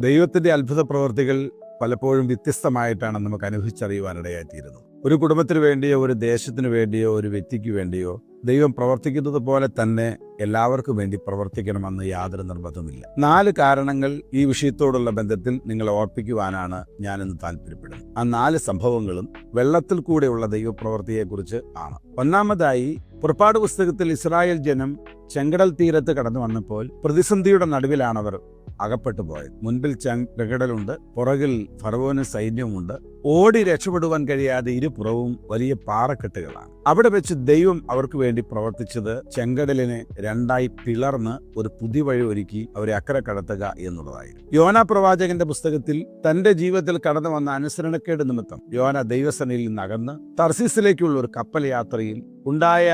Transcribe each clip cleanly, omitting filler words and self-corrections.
ദൈവത്തിൻ്റെ അത്ഭുത പ്രവൃത്തികൾ പലപ്പോഴും വ്യത്യസ്തമായിട്ടാണ് നമുക്ക് അനുഭവിച്ചറിയുവാനിടയായിത്തീരുന്നത്. ഒരു കുടുംബത്തിന് വേണ്ടിയോ, ഒരു ദേശത്തിന് വേണ്ടിയോ, ഒരു വ്യക്തിക്ക് വേണ്ടിയോ ദൈവം പ്രവർത്തിക്കുന്നത് പോലെ തന്നെ എല്ലാവർക്കും വേണ്ടി പ്രവർത്തിക്കണമെന്ന് യാതൊരു നിർബന്ധമില്ല. 4 കാരണങ്ങൾ ഈ വിഷയത്തോടുള്ള ബന്ധത്തിൽ നിങ്ങളെ ഓർപ്പിക്കുവാനാണ് ഞാനിന്ന് താല്പര്യപ്പെടുന്നത്. ആ 4 സംഭവങ്ങളും വെള്ളത്തിൽ കൂടെയുള്ള ദൈവപ്രവൃത്തിയെക്കുറിച്ച് ആണ്. ഒന്നാമതായി, പുറപ്പാട് പുസ്തകത്തിൽ ഇസ്രായേൽ ജനം ചെങ്കടൽ തീരത്ത് കടന്നു വന്നപ്പോൾ പ്രതിസന്ധിയുടെ നടുവിലാണവർ അകപ്പെട്ടു പോയത്. മുൻപിൽ ചെങ്കടലുണ്ട്, പുറകിൽ ഫറവോന് സൈന്യമുണ്ട്. ഓടി രക്ഷപ്പെടുവാൻ കഴിയാതെ ഇരുപുറവും വലിയ പാറക്കെട്ടുകളാണ്. അവിടെ വെച്ച് ദൈവം അവർക്ക് വേണ്ടി പ്രവർത്തിച്ചത് ചെങ്കടലിനെ 2ആയി പിളർന്ന് ഒരു പുതിയ വഴി ഒരുക്കി അവരെ അക്കരെ കടത്തുക എന്നുള്ളതായിരുന്നു. യോന പ്രവാചകന്റെ പുസ്തകത്തിൽ തന്റെ ജീവിതത്തിൽ കടന്നു വന്ന അനുസരണക്കേട് നിമിത്തം യോന ദൈവസേനയിൽ നിന്ന് അകന്ന് തർസീസിലേക്കുള്ള ഒരു കപ്പൽ യാത്രയിൽ ഉണ്ടായ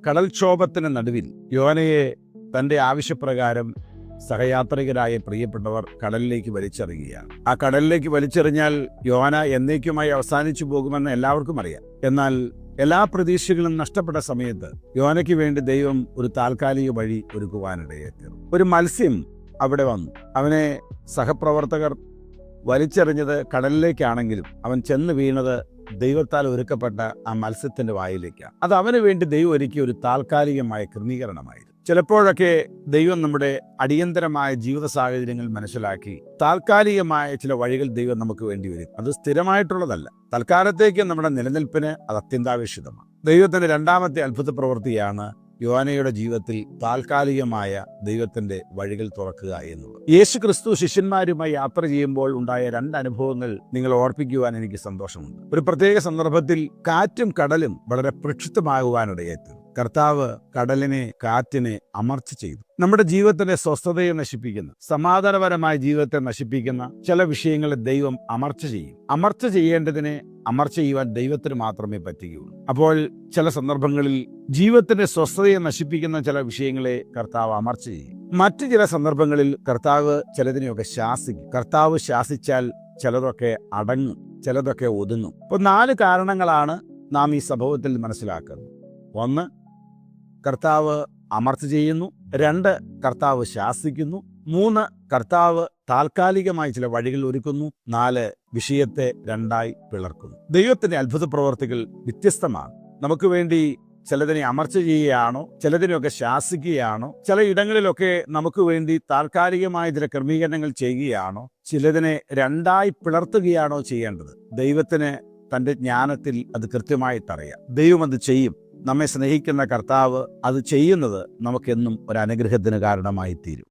കടൽക്ഷോഭത്തിന് നടുവിൽ യോനയെ തന്റെ ആവശ്യപ്രകാരം സഹയാത്രികരായ പ്രിയപ്പെട്ടവർ കടലിലേക്ക് വലിച്ചെറിയുകയാണ്. ആ കടലിലേക്ക് വലിച്ചെറിഞ്ഞാൽ യോന എന്നേക്കുമായി അവസാനിച്ചു പോകുമെന്ന് എല്ലാവർക്കും അറിയാം. എന്നാൽ എല്ലാ പ്രതീക്ഷകളും നഷ്ടപ്പെട്ട സമയത്ത് യോനയ്ക്ക് വേണ്ടി ദൈവം ഒരു താൽക്കാലിക വഴി ഒരുക്കുവാനിടയായിത്തീർന്നു. ഒരു മത്സ്യം അവിടെ വന്നു. അവനെ സഹപ്രവർത്തകർ വലിച്ചെറിഞ്ഞത് കടലിലേക്കാണെങ്കിലും അവൻ ചെന്ന് വീണത് ദൈവത്താൽ ഒരുക്കപ്പെട്ട ആ മത്സ്യത്തിന്റെ വായിലേക്കാണ്. അത് അവന് വേണ്ടി ദൈവം ഒരുക്കിയ ഒരു താൽക്കാലികമായ ക്രമീകരണമായിരുന്നു. ചിലപ്പോഴൊക്കെ ദൈവം നമ്മുടെ അടിയന്തരമായ ജീവിത സാഹചര്യങ്ങൾ മനസ്സിലാക്കി താൽക്കാലികമായ ചില വഴികൾ ദൈവം നമുക്ക് വേണ്ടി വരും. അത് സ്ഥിരമായിട്ടുള്ളതല്ല. തൽക്കാലത്തേക്ക് നമ്മുടെ നിലനിൽപ്പിന് അത് അത്യന്താപേക്ഷിതമാണ്. ദൈവത്തിന്റെ 2ാമത്തെ അത്ഭുത പ്രവൃത്തിയാണ് യോനയുടെ ജീവിതത്തിൽ താൽക്കാലികമായ ദൈവത്തിന്റെ വഴികൾ തുറക്കുക എന്നുള്ളത്. യേശു ക്രിസ്തു ശിഷ്യന്മാരുമായി യാത്ര ചെയ്യുമ്പോൾ ഉണ്ടായ 2 അനുഭവങ്ങൾ നിങ്ങൾ ഓർപ്പിക്കുവാൻ എനിക്ക് സന്തോഷമുണ്ട്. ഒരു പ്രത്യേക സന്ദർഭത്തിൽ കാറ്റും കടലും വളരെ പ്രക്ഷുബ്ധമാകുവാനിടയായിത്തീർന്നു. കർത്താവ് കടലിനെ, കാറ്റിനെ അമർച്ച ചെയ്തു. നമ്മുടെ ജീവിതത്തിന്റെ സ്വസ്ഥതയെ നശിപ്പിക്കുന്ന, സമാധാനപരമായ ജീവിതത്തെ നശിപ്പിക്കുന്ന ചില വിഷയങ്ങളെ ദൈവം അമർച്ച ചെയ്യും. അമർച്ച ചെയ്യേണ്ടതിനെ അമർച്ച ചെയ്യുവാൻ ദൈവത്തിന് മാത്രമേ പറ്റുകയുള്ളൂ. അപ്പോൾ ചില സന്ദർഭങ്ങളിൽ ജീവിതത്തിന്റെ സ്വസ്ഥതയെ നശിപ്പിക്കുന്ന ചില വിഷയങ്ങളെ കർത്താവ് അമർച്ച ചെയ്യും. മറ്റു ചില സന്ദർഭങ്ങളിൽ കർത്താവ് ചിലതിനെയൊക്കെ ശാസിക്കും. കർത്താവ് ശാസിച്ചാൽ ചിലതൊക്കെ അടങ്ങും, ചിലതൊക്കെ ഒതുങ്ങും. അപ്പോൾ 4 കാരണങ്ങളാണ് നാം ഈ സംഭവത്തിൽ മനസ്സിലാക്കുന്നത്. 1, കർത്താവ് അമർച്ച ചെയ്യുന്നു. 2, കർത്താവ് ശാസിക്കുന്നു. 3, കർത്താവ് താൽക്കാലികമായി ചില വഴികൾ ഒരുക്കുന്നു. 4, വിഷയത്തെ 2ആയി പിളർക്കുന്നു. ദൈവത്തിന്റെ അത്ഭുത പ്രവർത്തികൾ വ്യത്യസ്തമാണ്. നമുക്ക് വേണ്ടി ചിലതിനെ അമർച്ച ചെയ്യുകയാണോ, ചിലതിനെയൊക്കെ ശാസിക്കുകയാണോ, ചില ഇടങ്ങളിലൊക്കെ നമുക്ക് വേണ്ടി താൽക്കാലികമായ ചില ക്രമീകരണങ്ങൾ ചെയ്യുകയാണോ, ചിലതിനെ 2ആയി പിളർത്തുകയാണോ ചെയ്യേണ്ടത്? ദൈവത്തിന് തൻ്റെ ജ്ഞാനത്തിൽ അത് കൃത്യമായിട്ടറിയാം. ദൈവം അത് ചെയ്യും. നമ്മെ സ്നേഹിക്കുന്ന കർത്താവ് അത് ചെയ്യുന്നത് നമുക്കെന്നും ഒരു അനുഗ്രഹത്തിന് കാരണമായി തീരും.